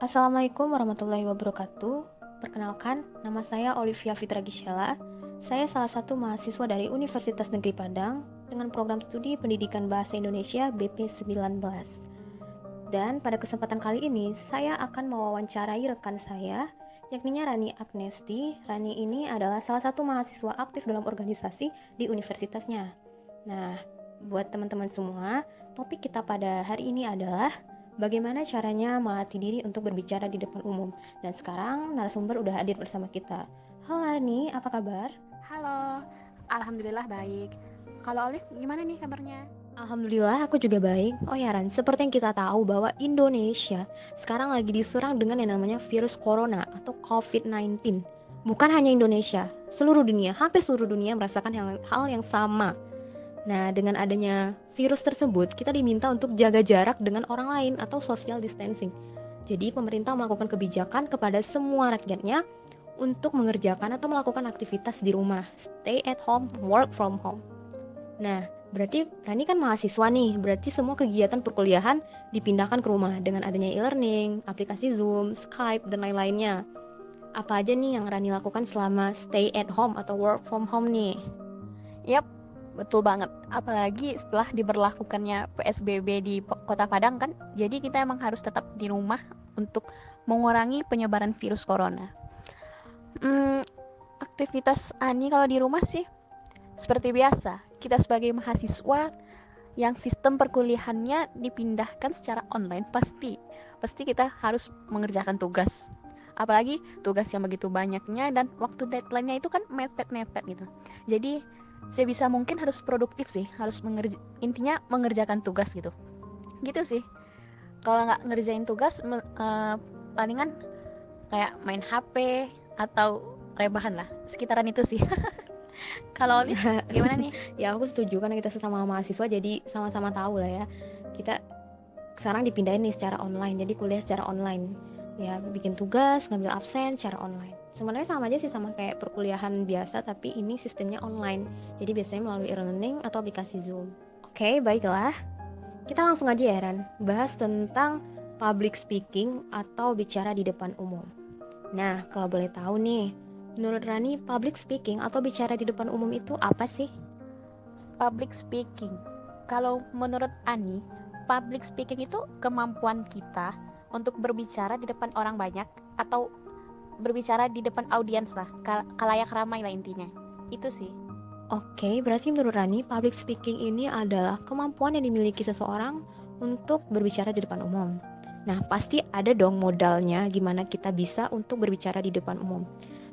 Assalamualaikum warahmatullahi wabarakatuh. Perkenalkan, nama saya Olivia Fitra Gisela. Saya salah satu mahasiswa dari Universitas Negeri Padang dengan program studi Pendidikan Bahasa Indonesia BP19. Dan pada kesempatan kali ini, saya akan mewawancarai rekan saya, yakni Rani Agnesti. Rani ini adalah salah satu mahasiswa aktif dalam organisasi di universitasnya. Nah, buat teman-teman semua, topik kita pada hari ini adalah bagaimana caranya melatih diri untuk berbicara di depan umum. Dan sekarang narasumber udah hadir bersama kita. Halo Rani, apa kabar? Halo, alhamdulillah baik. Kalau Olive gimana nih kabarnya? Alhamdulillah aku juga baik. Oh ya Ran, seperti yang kita tahu bahwa Indonesia sekarang lagi diserang dengan yang namanya virus corona atau COVID-19. Bukan hanya Indonesia, seluruh dunia, hampir seluruh dunia merasakan hal yang sama. Nah, dengan adanya virus tersebut, kita diminta untuk jaga jarak dengan orang lain atau social distancing. Jadi, pemerintah melakukan kebijakan kepada semua rakyatnya untuk mengerjakan atau melakukan aktivitas di rumah, stay at home, work from home. Nah, berarti Rani kan mahasiswa nih, berarti semua kegiatan perkuliahan dipindahkan ke rumah dengan adanya e-learning, aplikasi Zoom, Skype, dan lain-lainnya. Apa aja nih yang Rani lakukan selama stay at home atau work from home nih? Yap, betul banget. Apalagi setelah diberlakukannya PSBB di Kota Padang kan, jadi kita emang harus tetap di rumah untuk mengurangi penyebaran virus corona. Hmm, Aktivitas Ani kalau di rumah sih seperti biasa. Kita sebagai mahasiswa yang sistem perkuliahannya dipindahkan secara online, pasti kita harus mengerjakan tugas, apalagi tugas yang begitu banyaknya dan waktu deadline-nya itu kan mepet-mepet gitu. Jadi sebisa mungkin harus produktif sih, intinya mengerjakan tugas gitu sih. Kalau nggak ngerjain tugas palingan kayak main HP atau rebahan lah, sekitaran itu sih. Kalau Olive gimana nih? Ya aku setuju karena kita sesama mahasiswa jadi sama-sama tahu lah ya. Kita sekarang dipindahin nih secara online, jadi kuliah secara online. Ya bikin tugas, ngambil absen secara online. Sebenarnya sama aja sih sama kayak perkuliahan biasa tapi ini sistemnya online. Jadi biasanya melalui e-learning atau aplikasi Zoom. Oke, baiklah. Kita langsung aja ya Ran, bahas tentang public speaking atau bicara di depan umum. Nah, kalau boleh tahu nih, menurut Rani, public speaking atau bicara di depan umum itu apa sih? Public speaking. Kalau menurut Ani, public speaking itu kemampuan kita untuk berbicara di depan orang banyak atau berbicara di depan audiens lah, kalayak ramai lah intinya. Itu sih. Oke, berarti menurut Rani, public speaking ini adalah kemampuan yang dimiliki seseorang untuk berbicara di depan umum. Nah, pasti ada dong modalnya gimana kita bisa untuk berbicara di depan umum.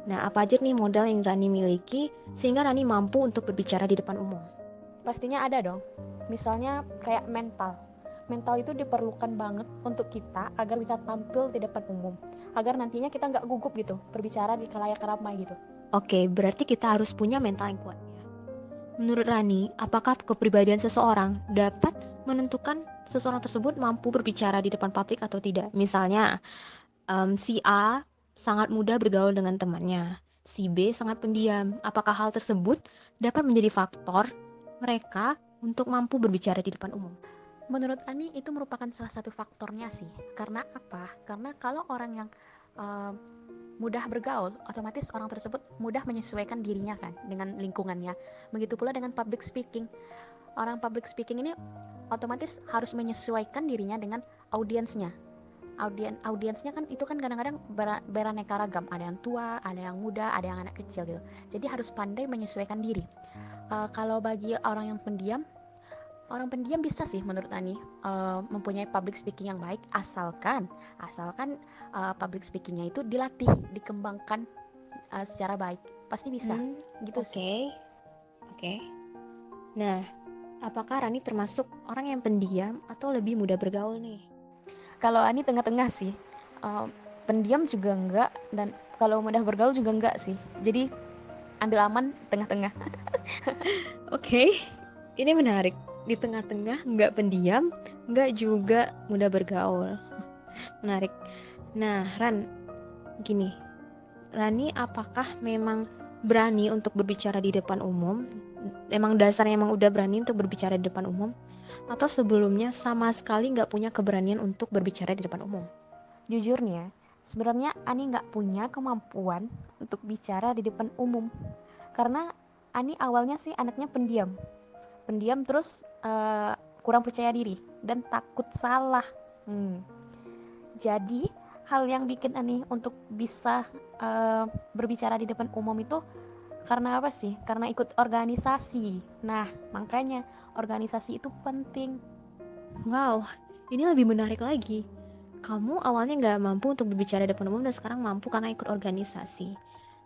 Nah, apa aja nih modal yang Rani miliki sehingga Rani mampu untuk berbicara di depan umum? Pastinya ada dong. Misalnya kayak mental. Mental itu diperlukan banget untuk kita agar bisa tampil di depan umum. Agar nantinya kita nggak gugup gitu, berbicara di kalayak ramai gitu. Oke, berarti kita harus punya mental yang kuat. Menurut Rani, apakah kepribadian seseorang dapat menentukan seseorang tersebut mampu berbicara di depan publik atau tidak? Misalnya, si A sangat mudah bergaul dengan temannya, si B sangat pendiam. Apakah hal tersebut dapat menjadi faktor mereka untuk mampu berbicara di depan umum? Menurut Ani itu merupakan salah satu faktornya sih. Karena apa? Karena kalau orang yang uh, mudah bergaul, otomatis orang tersebut mudah menyesuaikan dirinya kan dengan lingkungannya. Begitu pula dengan public speaking. Orang public speaking ini otomatis harus menyesuaikan dirinya dengan audiensnya. Audiensnya kan itu kan kadang-kadang beraneka ragam, ada yang tua, ada yang muda, ada yang anak kecil gitu. Jadi harus pandai menyesuaikan diri. Kalau bagi orang pendiam bisa sih menurut Ani mempunyai public speaking yang baik asalkan public speakingnya itu dilatih, dikembangkan secara baik, pasti bisa gitu Oke, sih. oke. Nah, apakah Rani termasuk orang yang pendiam atau lebih mudah bergaul nih? Kalau Ani tengah-tengah sih, uh, pendiam juga enggak dan kalau mudah bergaul juga enggak sih, jadi ambil aman tengah-tengah. Oke, ini menarik. Di tengah-tengah, nggak pendiam, nggak juga mudah bergaul. Menarik. Nah, Ran, gini, Rani apakah memang berani untuk berbicara di depan umum? Emang dasarnya emang udah berani untuk berbicara di depan umum? Atau sebelumnya sama sekali nggak punya keberanian untuk berbicara di depan umum? Jujur nih ya, sebenarnya Ani nggak punya kemampuan untuk bicara di depan umum. Karena Ani awalnya sih anaknya pendiam. Pendiam terus kurang percaya diri dan takut salah. Jadi hal yang bikin Ani untuk bisa berbicara di depan umum itu karena apa sih? Karena ikut organisasi. Nah, makanya organisasi itu penting. Wow, ini lebih menarik lagi. Kamu awalnya nggak mampu untuk berbicara di depan umum dan sekarang mampu karena ikut organisasi.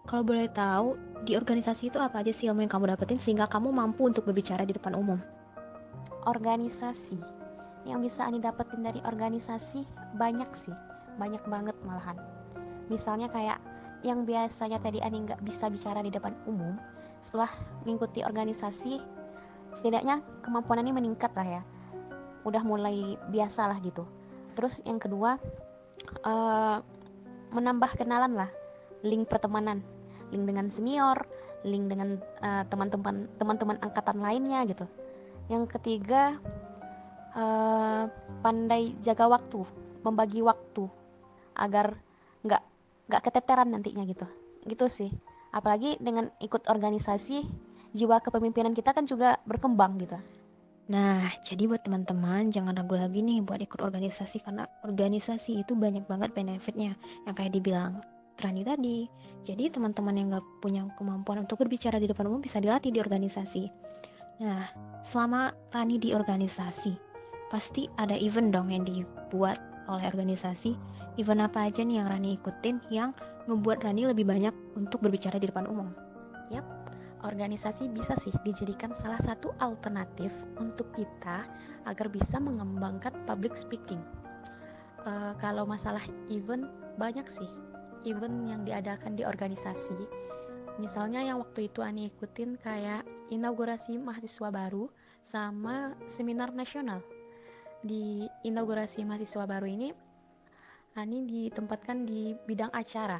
Kalau boleh tahu, di organisasi itu apa aja sih ilmu yang kamu dapetin sehingga kamu mampu untuk berbicara di depan umum? Organisasi yang bisa Ani dapetin dari organisasi banyak sih, banyak banget malahan. Misalnya kayak yang biasanya tadi Ani nggak bisa bicara di depan umum, setelah mengikuti organisasi setidaknya kemampuan Ani meningkat lah ya, udah mulai biasa lah gitu. Terus yang kedua, eh, menambah kenalan lah, link pertemanan, link dengan senior, link dengan teman-teman angkatan lainnya gitu. Yang ketiga, pandai jaga waktu, membagi waktu agar nggak nggak keteteran nantinya gitu sih. Apalagi dengan ikut organisasi, jiwa kepemimpinan kita kan juga berkembang gitu. Nah, jadi buat teman-teman jangan ragu lagi nih buat ikut organisasi karena organisasi itu banyak banget benefitnya yang kayak dibilang Trani tadi. Jadi teman-teman yang gak punya kemampuan untuk berbicara di depan umum bisa dilatih di organisasi. Nah, selama Rani di organisasi, pasti ada event dong yang dibuat oleh organisasi. Event apa aja nih yang Rani ikutin yang ngebuat Rani lebih banyak untuk berbicara di depan umum? Yap, organisasi bisa sih dijadikan salah satu alternatif untuk kita agar bisa mengembangkan public speaking. Kalau masalah event, banyak sih event yang diadakan di organisasi. Misalnya yang waktu itu Ani ikutin kayak inaugurasi mahasiswa baru sama seminar nasional. Di inaugurasi mahasiswa baru ini Ani ditempatkan di bidang acara.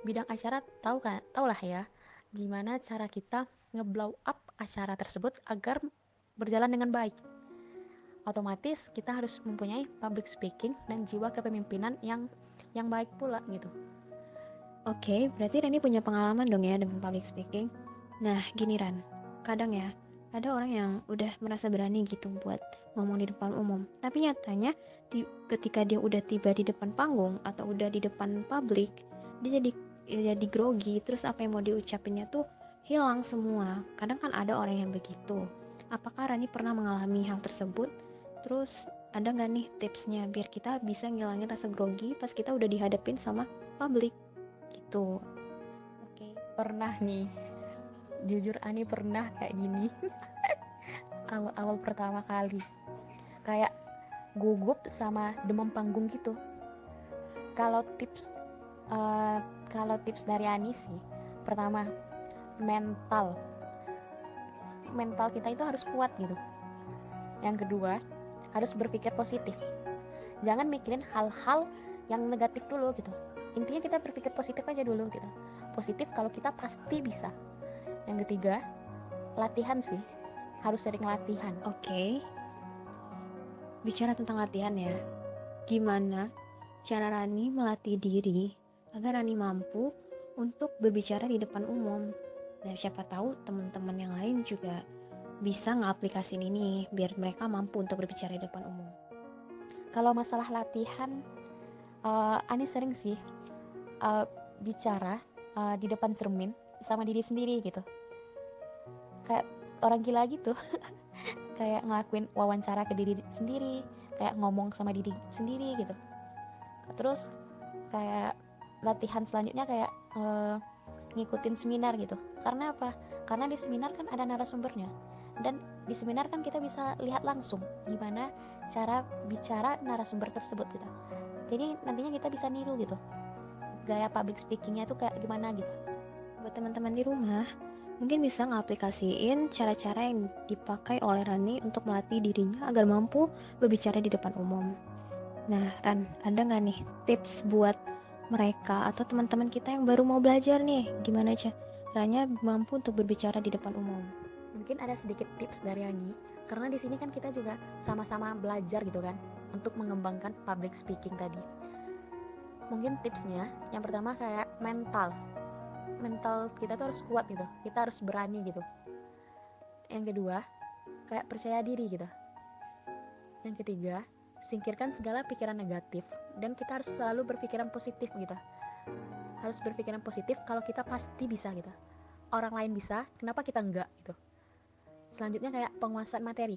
Bidang acara tahu lah ya, gimana cara kita ngeblow up acara tersebut agar berjalan dengan baik. Otomatis kita harus mempunyai public speaking dan jiwa kepemimpinan yang baik pula gitu. Oke, berarti Rani punya pengalaman dong ya dengan public speaking. Nah, gini Ran, kadang ya ada orang yang udah merasa berani gitu buat ngomong di depan umum. Tapi nyatanya ketika dia udah tiba di depan panggung atau udah di depan publik, dia jadi grogi. Terus apa yang mau diucapinnya tuh hilang semua. Kadang kan ada orang yang begitu. Apakah Rani pernah mengalami hal tersebut? Terus ada nggak nih tipsnya biar kita bisa ngilangin rasa grogi pas kita udah dihadapin sama publik? Gitu. Oke. Pernah nih, jujur Ani pernah kayak gini. Awal-awal pertama kali kayak gugup sama demam panggung gitu. Kalau tips uh, kalau tips dari Ani sih, pertama, mental mental kita itu harus kuat gitu. Yang kedua, harus berpikir positif, jangan mikirin hal-hal yang negatif dulu gitu. Intinya kita berpikir positif aja dulu gitu, positif kalau kita pasti bisa. Yang ketiga, latihan sih, harus sering latihan. Oke. Bicara tentang latihan ya. Gimana cara Rani melatih diri agar Rani mampu untuk berbicara di depan umum? Dan siapa tahu teman-teman yang lain juga bisa ngaplikasiin ini biar mereka mampu untuk berbicara di depan umum. Kalau masalah latihan, Ani sering sih bicara di depan cermin sama diri sendiri gitu, kayak orang gila gitu. Kayak ngelakuin wawancara ke diri sendiri, kayak ngomong sama diri sendiri gitu. Terus kayak latihan selanjutnya kayak ngikutin seminar gitu. Karena apa? Karena di seminar kan ada narasumbernya, dan di seminar kan kita bisa lihat langsung gimana cara bicara narasumber tersebut gitu. Jadi nantinya kita bisa niru gitu, gaya public speakingnya tuh kayak gimana gitu. Buat teman-teman di rumah, mungkin bisa ngaplikasiin cara-cara yang dipakai oleh Rani untuk melatih dirinya agar mampu berbicara di depan umum. Nah, Ran, ada nggak nih tips buat mereka atau teman-teman kita yang baru mau belajar nih, gimana caranya mampu untuk berbicara di depan umum? Mungkin ada sedikit tips dari Ani, karena di sini kan kita juga sama-sama belajar gitu kan untuk mengembangkan public speaking tadi. Mungkin tipsnya yang pertama kayak mental kita tuh harus kuat gitu, kita harus berani gitu. Yang kedua kayak percaya diri gitu. Yang ketiga, singkirkan segala pikiran negatif dan kita harus selalu berpikiran positif gitu. Harus berpikiran positif kalau kita pasti bisa gitu. Orang lain bisa, kenapa kita enggak gitu. Selanjutnya kayak penguasaan materi.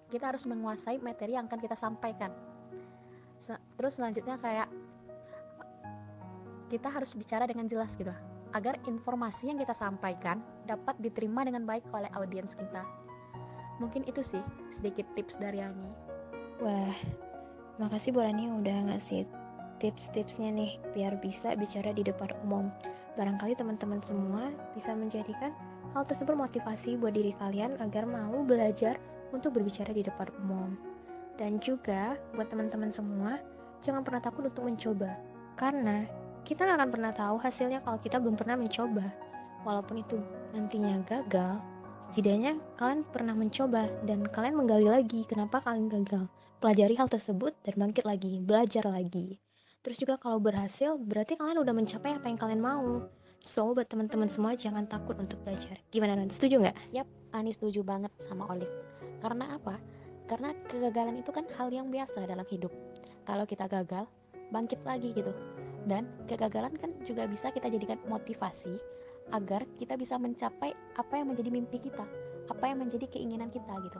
Kita harus menguasai materi yang akan kita sampaikan. Terus selanjutnya kayak kita harus bicara dengan jelas gitu, agar informasi yang kita sampaikan dapat diterima dengan baik oleh audiens kita. Mungkin itu sih sedikit tips dari Ani. Wah, makasih Bu Rani udah ngasih tips-tipsnya nih biar bisa bicara di depan umum. Barangkali teman-teman semua bisa menjadikan hal tersebut motivasi buat diri kalian agar mau belajar untuk berbicara di depan umum. Dan juga buat teman-teman semua, jangan pernah takut untuk mencoba. Karena kita gak akan pernah tahu hasilnya kalau kita belum pernah mencoba. Walaupun itu nantinya gagal, setidaknya kalian pernah mencoba dan kalian menggali lagi kenapa kalian gagal. Pelajari hal tersebut dan bangkit lagi, belajar lagi. Terus juga kalau berhasil, berarti kalian udah mencapai apa yang kalian mau. So, buat teman-teman semua jangan takut untuk belajar. Gimana, Ran? Setuju nggak? Yap, Ani setuju banget sama Olive. Karena apa? Karena kegagalan itu kan hal yang biasa dalam hidup. Kalau kita gagal, bangkit lagi gitu. Dan kegagalan kan juga bisa kita jadikan motivasi agar kita bisa mencapai apa yang menjadi mimpi kita, apa yang menjadi keinginan kita gitu.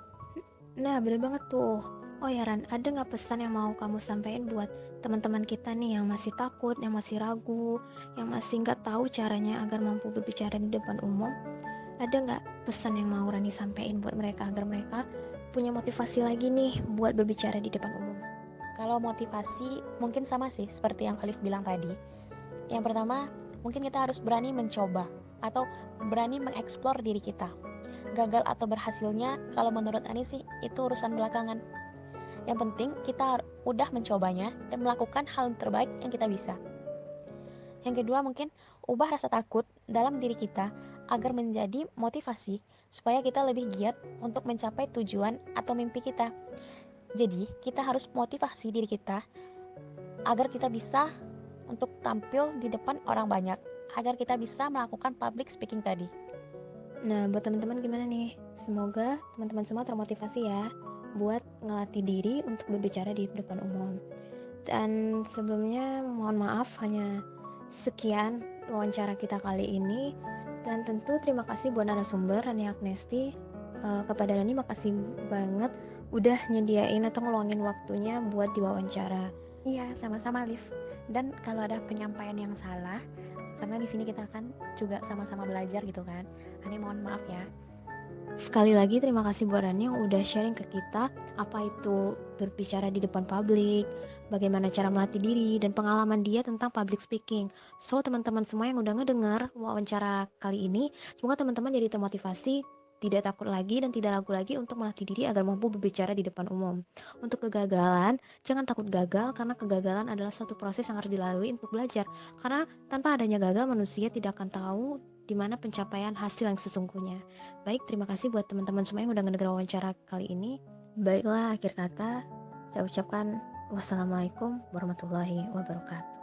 Nah, bener banget tuh. Oh ya Ran, ada nggak pesan yang mau kamu sampaikan buat teman-teman kita nih yang masih takut, yang masih ragu, yang masih nggak tahu caranya agar mampu berbicara di depan umum? Ada nggak pesan yang mau Rani sampaikan buat mereka agar mereka punya motivasi lagi nih buat berbicara di depan umum? Kalau motivasi mungkin sama sih seperti yang Olive bilang tadi. Yang pertama, mungkin kita harus berani mencoba atau berani mengeksplor diri kita. Gagal atau berhasilnya, kalau menurut Ani sih itu urusan belakangan. Yang penting kita udah mencobanya dan melakukan hal terbaik yang kita bisa. Yang kedua mungkin ubah rasa takut dalam diri kita agar menjadi motivasi supaya kita lebih giat untuk mencapai tujuan atau mimpi kita. Jadi kita harus motivasi diri kita agar kita bisa untuk tampil di depan orang banyak, agar kita bisa melakukan public speaking tadi. Nah, buat teman-teman gimana nih? Semoga teman-teman semua termotivasi ya buat ngelatih diri untuk berbicara di depan umum. Dan sebelumnya mohon maaf hanya sekian wawancara kita kali ini. Dan tentu terima kasih buat narasumber Rani Agnesti. Kepada Rani makasih banget udah nyediain atau ngeluangin waktunya buat diwawancara. Iya, sama-sama Liv. Dan kalau ada penyampaian yang salah, karena di sini kita kan juga sama-sama belajar gitu kan. Ani mohon maaf ya. Sekali lagi terima kasih buat Rani yang udah sharing ke kita apa itu berbicara di depan publik, bagaimana cara melatih diri, dan pengalaman dia tentang public speaking. So teman-teman semua yang udah ngedengar wawancara kali ini, semoga teman-teman jadi termotivasi, tidak takut lagi dan tidak ragu lagi untuk melatih diri agar mampu berbicara di depan umum. Untuk kegagalan, jangan takut gagal karena kegagalan adalah suatu proses yang harus dilalui untuk belajar. Karena tanpa adanya gagal manusia tidak akan tahu di mana pencapaian hasil yang sesungguhnya. Baik, terima kasih buat teman-teman semua yang udah ngedenger wawancara kali ini. Baiklah, akhir kata saya ucapkan wassalamualaikum warahmatullahi wabarakatuh.